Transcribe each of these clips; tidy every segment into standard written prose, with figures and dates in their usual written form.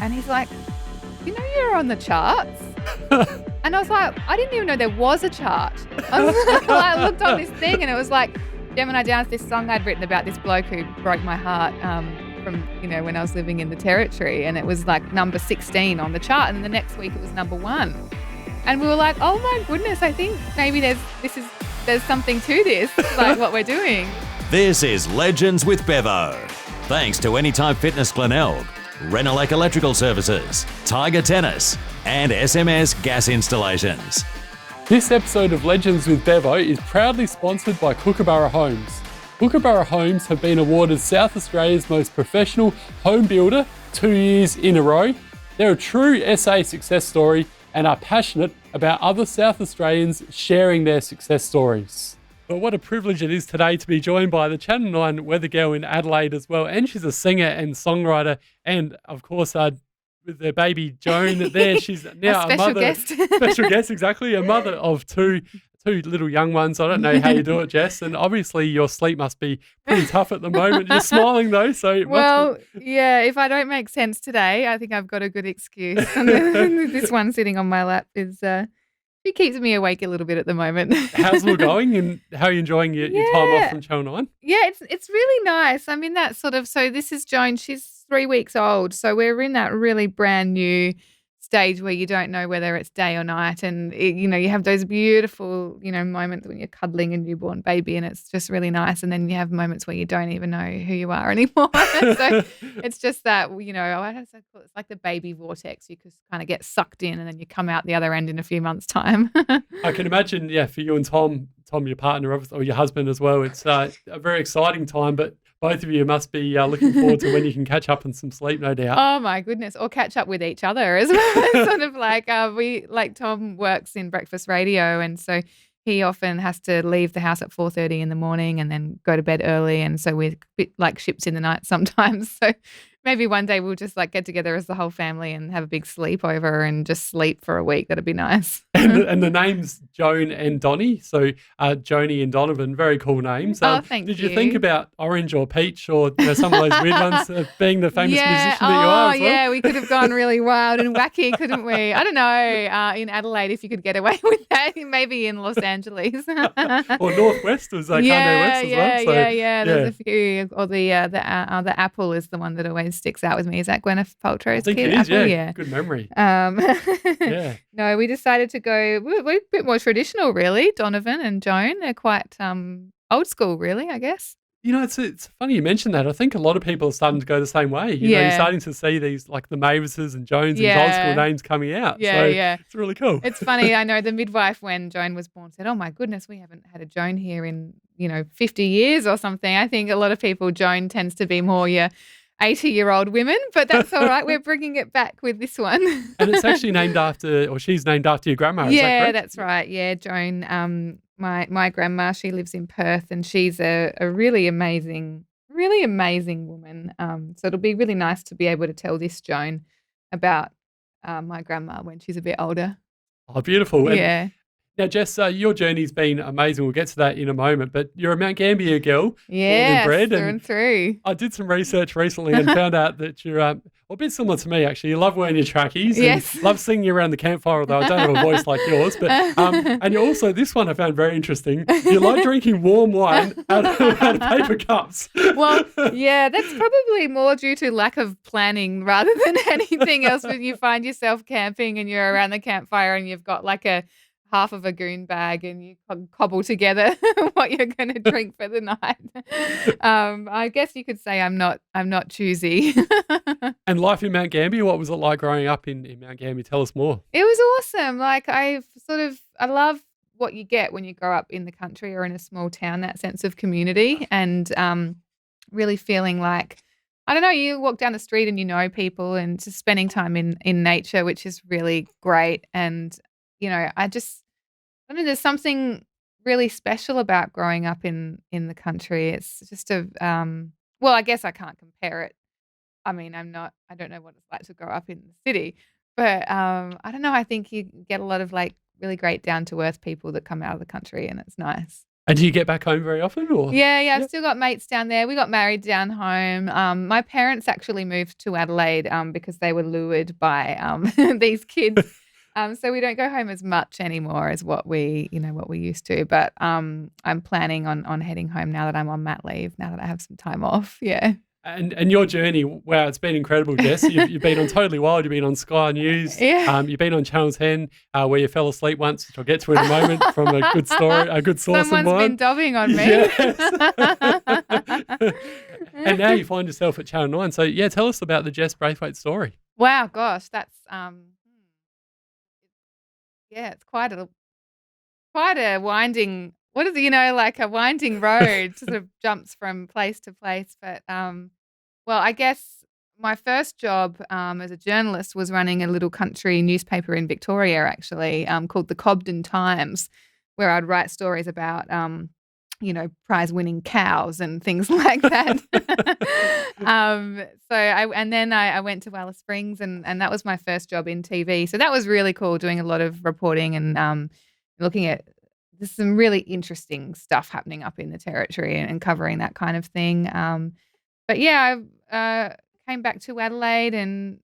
And he's like, you know you're on the charts? And I was like, I didn't even know there was a chart. I looked on this thing and it was like Gemini Downs, this song I'd written about this bloke who broke my heart from, when I was living in the Territory. And it was like number 16 on the chart. And then the next week it was number 1. And we were like, oh my goodness, I think maybe there's something to this, like what we're doing. This is Legends with Bevo. Thanks to Anytime Fitness Glenelg, Renelec Electrical Services, Tiger Tennis, and SMS Gas Installations. This episode of Legends with Bevo is proudly sponsored by Kookaburra Homes. Kookaburra Homes have been awarded South Australia's most professional home builder 2 years in a row. They're a true SA success story and are passionate about other South Australians sharing their success stories. But what a privilege it is today to be joined by the Channel 9 weather girl in Adelaide as well. And she's a singer and songwriter. And of course, with their baby Joan there, she's now a mother. Guest. Special guest, exactly. A mother of two little young ones. I don't know how you do it, Jess. And obviously your sleep must be pretty tough at the moment. You're smiling though, so yeah, if I don't make sense today, I think I've got a good excuse. This one sitting on my lap is it keeps me awake a little bit at the moment. How's it all going and how are you enjoying your time off from Channel 9? Yeah, it's really nice. I'm in that so this is Joan, she's 3 weeks old. So we're in that really brand new stage where you don't know whether it's day or night. And, you have those beautiful, moments when you're cuddling a newborn baby and it's just really nice. And then you have moments where you don't even know who you are anymore. So it's just that, it's like the baby vortex. You just kind of get sucked in and then you come out the other end in a few months' time. I can imagine, for you and Tom, your partner, or your husband as well, it's a very exciting time, but both of you must be looking forward to when you can catch up on some sleep, no doubt. Oh my goodness, or catch up with each other as well. It's sort of like Tom works in breakfast radio, and so he often has to leave the house at 4:30 in the morning and then go to bed early, and so we're a bit like ships in the night sometimes. So maybe one day we'll just get together as the whole family and have a big sleepover and just sleep for a week. That'd be nice. And the names Joan and Donnie, so Joni and Donovan, very cool names. Thank you. Did you think about Orange or Peach or some of those weird ones being the famous musician that you are as well? Yeah, we could have gone really wild and wacky, couldn't we? I don't know, in Adelaide if you could get away with that, maybe in Los Angeles. Or Northwest was Kanye West as well. So, yeah. There's a few. Or the Apple is the one that always sticks out with me. Is that Gwyneth Paltrow's kid? It is, Apple? Yeah. Good memory. Yeah. No, we decided to go we're a bit more traditional, really. Donovan and Joan, they're quite old school, really, I guess. It's funny you mentioned that. I think a lot of people are starting to go the same way. You're starting to see these like the Mavises and Jones and old school names coming out. Yeah. It's really cool. It's funny. I know the midwife when Joan was born said, "Oh my goodness, we haven't had a Joan here in 50 years or something." I think a lot of people, Joan tends to be more your 80-year-old women, but that's all right. We're bringing it back with this one. And it's actually she's named after your grandma. Is that correct? That's right. Yeah, Joan. My grandma, she lives in Perth, and she's a really amazing woman. So it'll be really nice to be able to tell this Joan about my grandma when she's a bit older. Oh, beautiful. Yeah. Now, Jess, your journey's been amazing. We'll get to that in a moment, but you're a Mount Gambier girl. Yes, born and bred. Through and through. I did some research recently and found out that you're a bit similar to me, actually. You love wearing your trackies. Yes. And love singing around the campfire, although I don't have a voice like yours. But and you're also, this one I found very interesting, you like drinking warm wine out of paper cups. Well, yeah, that's probably more due to lack of planning rather than anything else. When you find yourself camping and you're around the campfire and you've got like a half of a goon bag and you cobble together what you're going to drink for the night. I guess you could say I'm not choosy. And life in Mount Gambier, what was it like growing up in Mount Gambier? Tell us more. It was awesome. Like I love what you get when you grow up in the country or in a small town, that sense of community and really feeling like, I don't know, you walk down the street and you know people and just spending time in nature, which is really great. And, there's something really special about growing up in the country. It's just I guess I can't compare it. I mean, I don't know what it's like to grow up in the city, but I don't know. I think you get a lot of like really great down to earth people that come out of the country and it's nice. And do you get back home very often? Or Yeah, I've still got mates down there. We got married down home. My parents actually moved to Adelaide because they were lured by these kids. So we don't go home as much anymore as what we used to. But I'm planning on heading home now that I'm on mat leave, now that I have some time off. Yeah. And your journey, wow, it's been incredible, Jess. You've been on Totally Wild, you've been on Sky News, you've been on Channel 10, where you fell asleep once, which I'll get to in a moment from a good story, a good source of mine. Someone's been dobbing on me. Yes. And now you find yourself at Channel 9. So, yeah, tell us about the Jess Braithwaite story. Wow, gosh, that's it's quite a winding. What is it? Like a winding road, sort of jumps from place to place. But well, I guess my first job as a journalist was running a little country newspaper in Victoria, actually, called the Cobden Times, where I'd write stories about prize-winning cows and things like that. I went to Alice Springs, and that was my first job in TV. So that was really cool, doing a lot of reporting and looking at there's some really interesting stuff happening up in the territory and covering that kind of thing. But yeah, I came back to Adelaide and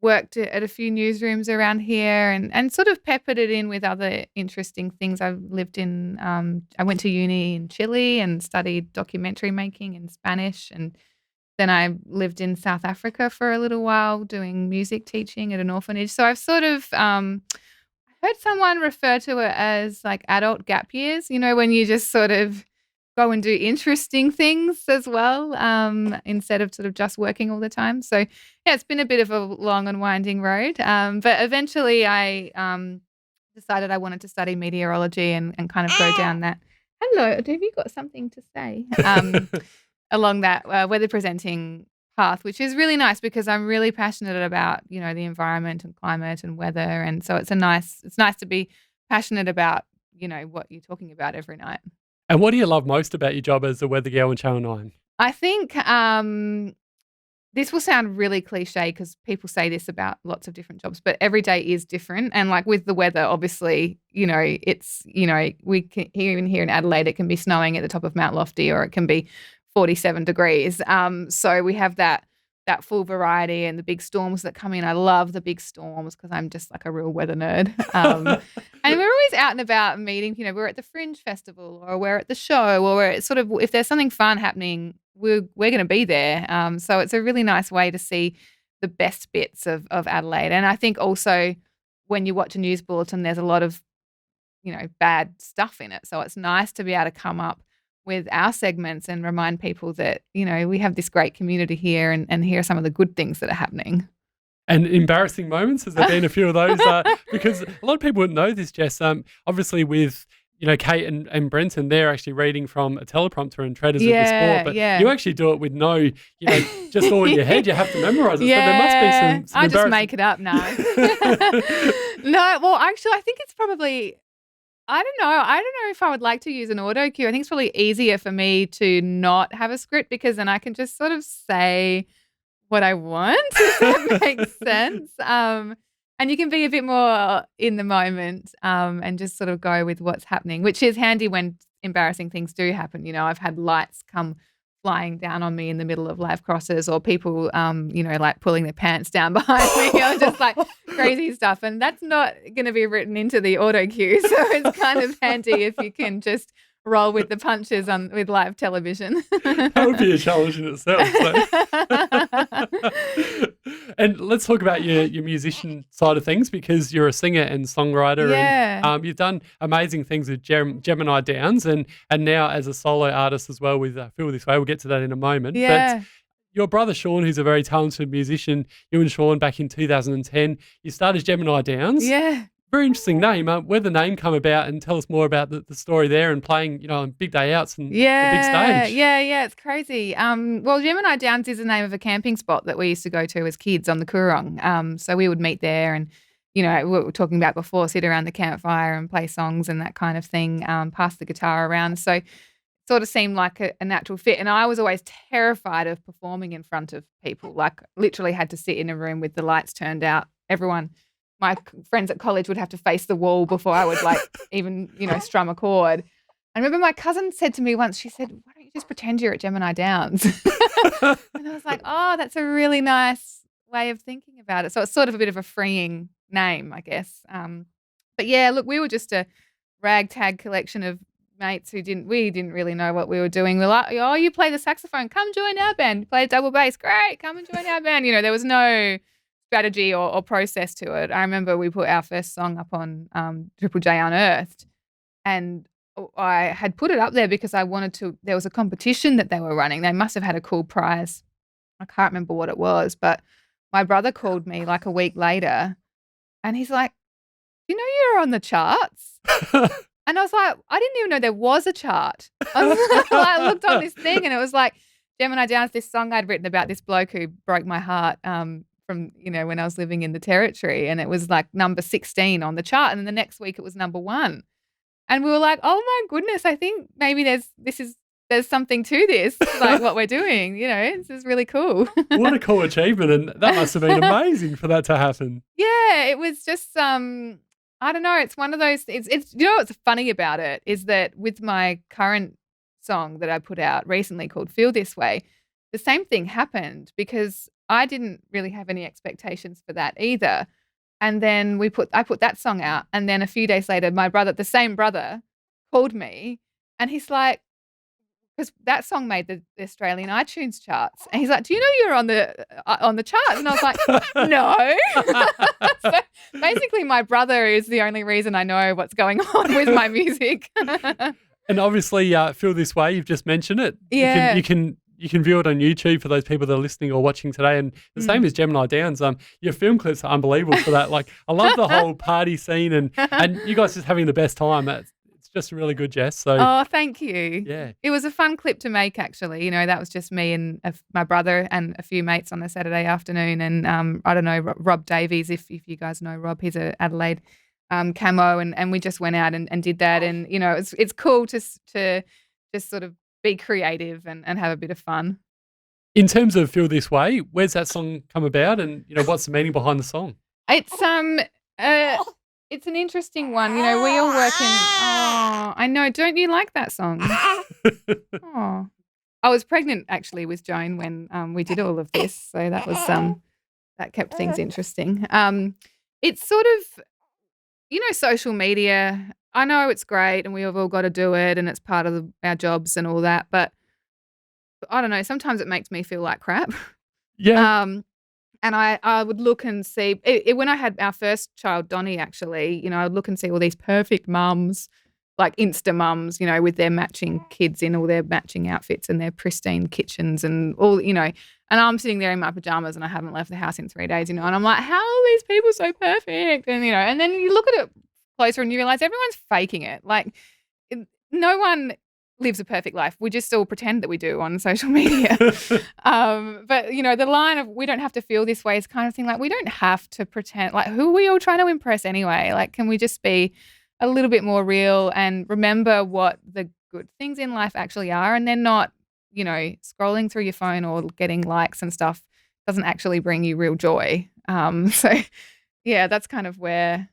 worked at a few newsrooms around here and sort of peppered it in with other interesting things. I've lived in, I went to uni in Chile and studied documentary making in Spanish. And then I lived in South Africa for a little while doing music teaching at an orphanage. So I've sort of heard someone refer to it as like adult gap years, when you just sort of go and do interesting things as well, instead of sort of just working all the time. So yeah, it's been a bit of a long and winding road. But eventually I decided I wanted to study meteorology and kind of go down that. Hello, have you got something to say? Along that weather presenting path, which is really nice because I'm really passionate about, the environment and climate and weather. And so it's nice to be passionate about, what you're talking about every night. And what do you love most about your job as a weather girl on Channel 9? I think this will sound really cliche because people say this about lots of different jobs, but every day is different. And like with the weather, obviously, it's, we can even here in Adelaide, it can be snowing at the top of Mount Lofty or it can be 47 degrees. So we have that full variety and the big storms that come in. I love the big storms because I'm just like a real weather nerd. And we're always out and about meeting, we're at the Fringe Festival or we're at the show or we're sort of, if there's something fun happening, we're going to be there. So it's a really nice way to see the best bits of Adelaide. And I think also when you watch a news bulletin, there's a lot of, bad stuff in it. So it's nice to be able to come up with our segments and remind people that, we have this great community here and here are some of the good things that are happening. And embarrassing moments, has there been a few of those? Because a lot of people wouldn't know this, Jess. Obviously with, Kate and Brenton, they're actually reading from a teleprompter and Treaders of the Sport. But you actually do it with no, just all in your head. You have to memorise it. Yeah. So there must be some I just make it up now. No, well, actually, I think it's probably... I don't know if I would like to use an auto cue. I think it's probably easier for me to not have a script because then I can just sort of say what I want, if that makes sense. And you can be a bit more in the moment and just sort of go with what's happening, which is handy when embarrassing things do happen. I've had lights come flying down on me in the middle of live crosses or people, like pulling their pants down behind me or just like crazy stuff. And that's not going to be written into the auto cue. So it's kind of handy if you can just roll with the punches with live television. That would be a challenge in itself. And let's talk about your musician side of things because you're a singer and songwriter. Yeah. And you've done amazing things with Gemini Downs and now as a solo artist as well with Feel This Way. We'll get to that in a moment. Yeah. But your brother Sean, who's a very talented musician, you and Sean back in 2010, you started Gemini Downs. Yeah. Very interesting name. Where'd the name come about and tell us more about the story there and playing, on big day outs and the big stage. Yeah, it's crazy. Well, Gemini Downs is the name of a camping spot that we used to go to as kids on the Coorong. So we would meet there and, what we were talking about before, sit around the campfire and play songs and that kind of thing, pass the guitar around. So it sort of seemed like a natural fit. And I was always terrified of performing in front of people, like literally had to sit in a room with the lights turned out. My friends at college would have to face the wall before I would even, strum a chord. I remember my cousin said to me once, she said, "Why don't you just pretend you're at Gemini Downs?" And I was like, "Oh, that's a really nice way of thinking about it." So it's sort of a bit of a freeing name, I guess. But yeah, look, we were just a ragtag collection of mates who didn't really know what we were doing. We're like, "Oh, you play the saxophone, come join our band. You play double bass, great, come and join our band." There was no strategy or process to it. I remember we put our first song up on Triple J Unearthed, and I had put it up there because I wanted to. There was a competition that they were running. They must have had a cool prize. I can't remember what it was, but my brother called me like a week later, and he's like, "You're on the charts." And I was like, I didn't even know there was a chart. I looked on this thing and it was like Gemini Downs, this song I'd written about this bloke who broke my heart from, when I was living in the Territory. And it was like number 16 on the chart. And then the next week it was number 1. And we were like, oh my goodness, I think maybe there's something to this, like what we're doing. This is really cool. What a cool achievement. And that must have been amazing for that to happen. Yeah, it was just I don't know. It's one of those. It's what's funny about it is that with my current song that I put out recently called "Feel This Way," the same thing happened because I didn't really have any expectations for that either. And then I put that song out, and then a few days later, the same brother, called me, and he's like, because that song made the Australian iTunes charts, and he's like, "Do you know you're on the charts?" And I was like, "No." So basically, my brother is the only reason I know what's going on with my music. And obviously, Feel This Way, you've just mentioned it. Yeah. You can view it on YouTube for those people that are listening or watching today. And the same as Gemini Downs. Your film clips are unbelievable for that. Like, I love the whole party scene and you guys just having the best time. It's just really good, Jess. So, oh, thank you. Yeah. It was a fun clip to make, actually. That was just me and my brother and a few mates on a Saturday afternoon. And I don't know, Rob Davies, if you guys know Rob, he's a Adelaide camo, and we just went out and did that. And, it's cool to just sort of be creative and have a bit of fun. In terms of Feel This Way, where's that song come about and, what's the meaning behind the song? It's an interesting one. We all work in... Oh, I know. Don't you like that song? Oh. I was pregnant, actually, with Joan when we did all of this. So that was that kept things interesting. It's sort of, social media. I know it's great and we've all got to do it and it's part of our jobs and all that. But I don't know. Sometimes it makes me feel like crap. Yeah. And I would look and see when I had our first child, Donnie, actually, I would look and see all these perfect mums, like Insta mums, with their matching kids in all their matching outfits and their pristine kitchens and all, and I'm sitting there in my pajamas and I haven't left the house in 3 days, and I'm like, how are these people so perfect? And, and then you look at it closer and you realize everyone's faking it. Like, no one lives a perfect life. We just all pretend that we do on social media. But, the line of "we don't have to feel this way" is kind of thing like, we don't have to pretend. Like, who are we all trying to impress anyway? Like, can we just be a little bit more real and remember what the good things in life actually are, and then not, scrolling through your phone or getting likes and stuff doesn't actually bring you real joy. So, yeah, that's kind of where...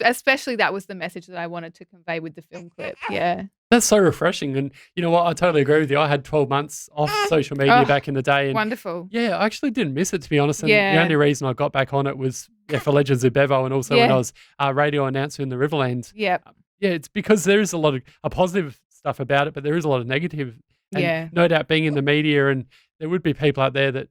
especially that was the message that I wanted to convey with the film clip. Yeah. That's so refreshing. And you know what? I totally agree with you. I had 12 months off social media back in the day. And wonderful. Yeah, I actually didn't miss it, to be honest. And the only reason I got back on it was for Legends of Bevo, and also when I was a radio announcer in the Riverland. Yep. Yeah, it's because there is a lot of positive stuff about it, but there is a lot of negative. And no doubt being in the media, and there would be people out there that,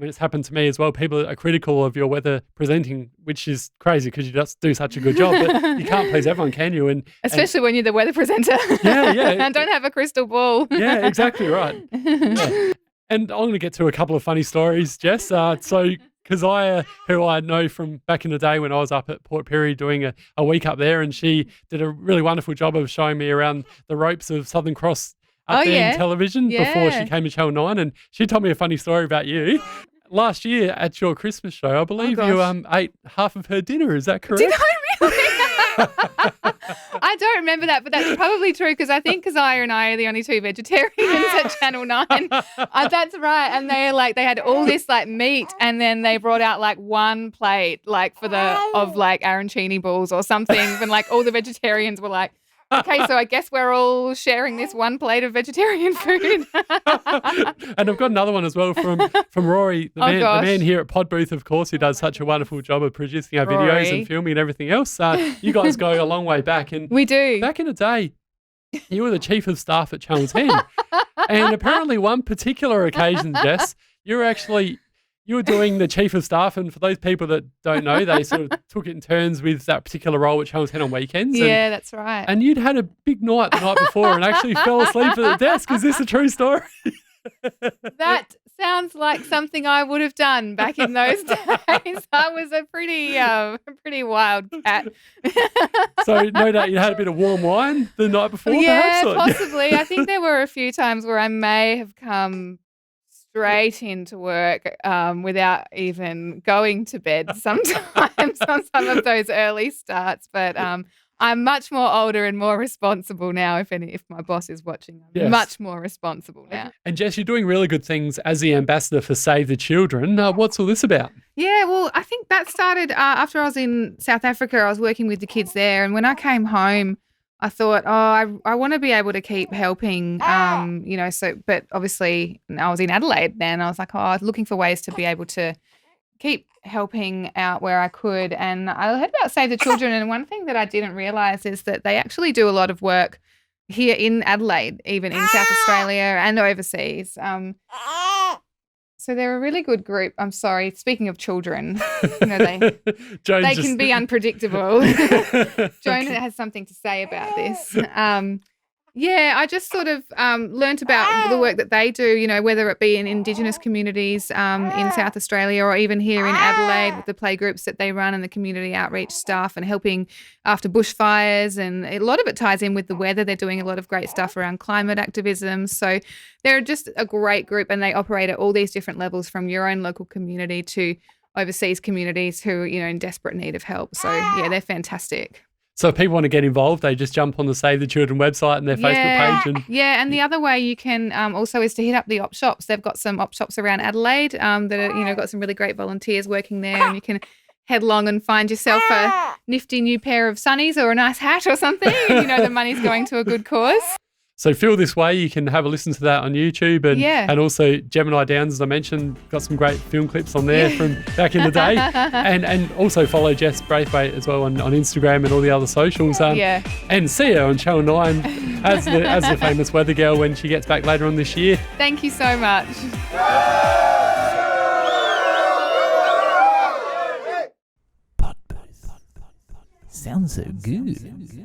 it's happened to me as well. People are critical of your weather presenting, which is crazy because you just do such a good job. But you can't please everyone, can you? And especially when you're the weather presenter. Yeah. And don't have a crystal ball. Yeah, exactly right. Yeah. And I'm going to get to a couple of funny stories, Jess. Because who I know from back in the day when I was up at Port Pirie doing a week up there, and she did a really wonderful job of showing me around the ropes of Southern Cross up there in television before she came to Channel 9, and she told me a funny story about you. Last year at your Christmas show, I believe you ate half of her dinner. Is that correct? Did I really? I don't remember that, but that's probably true because Keziah and I are the only two vegetarians at Channel 9. That's right. And they had all this meat, and then they brought out one plate of arancini balls or something, and all the vegetarians were like, Okay, so I guess we're all sharing this one plate of vegetarian food. And I've got another one as well from Rory, the man here at Pod Booth, of course, who does such a wonderful job of producing our videos and filming and everything else. You guys go a long way back. And we do. Back in the day, you were the chief of staff at Channel 10. And apparently one particular occasion, Jess, you were doing the chief of staff, and for those people that don't know, they sort of took it in turns with that particular role at Channel 10 on weekends. Yeah, that's right. And you'd had a big night the night before and actually fell asleep at the desk. Is this a true story? That sounds like something I would have done back in those days. I was a pretty wild cat. So no doubt you had a bit of warm wine the night before, yeah, perhaps? possibly. I think there were a few times where I may have come straight into work without even going to bed sometimes on some of those early starts. But I'm much more older and more responsible now. If my boss is watching, I'm much more responsible now. And Jess, you're doing really good things as the ambassador for Save the Children. What's all this about? Yeah, well, I think that started after I was in South Africa. I was working with the kids there, and when I came home, I thought, I want to be able to keep helping, but obviously I was in Adelaide then. I was like, I was looking for ways to be able to keep helping out where I could. And I heard about Save the Children, and one thing that I didn't realise is that they actually do a lot of work here in Adelaide, even in South Australia and overseas. So they're a really good group. I'm sorry, speaking of children, they can be unpredictable. Joan has something to say about this. I just sort of learnt about the work that they do, whether it be in Indigenous communities in South Australia or even here in Adelaide with the play groups that they run and the community outreach stuff and helping after bushfires. And a lot of it ties in with the weather. They're doing a lot of great stuff around climate activism. So they're just a great group, and they operate at all these different levels, from your own local community to overseas communities who are, in desperate need of help. So, yeah, they're fantastic. So if people want to get involved, they just jump on the Save the Children website and their Facebook page. And the other way you can also is to hit up the op shops. They've got some op shops around Adelaide that are, got some really great volunteers working there, and you can head along and find yourself a nifty new pair of sunnies or a nice hat or something. The money's going to a good cause. So feel this way. You can have a listen to that on YouTube and also Gemini Downs, as I mentioned, got some great film clips on there from back in the day. and also follow Jess Braithwaite as well on Instagram and all the other socials. And see her on Channel 9 as the famous weather girl when she gets back later on this year. Thank you so much. Sounds so good.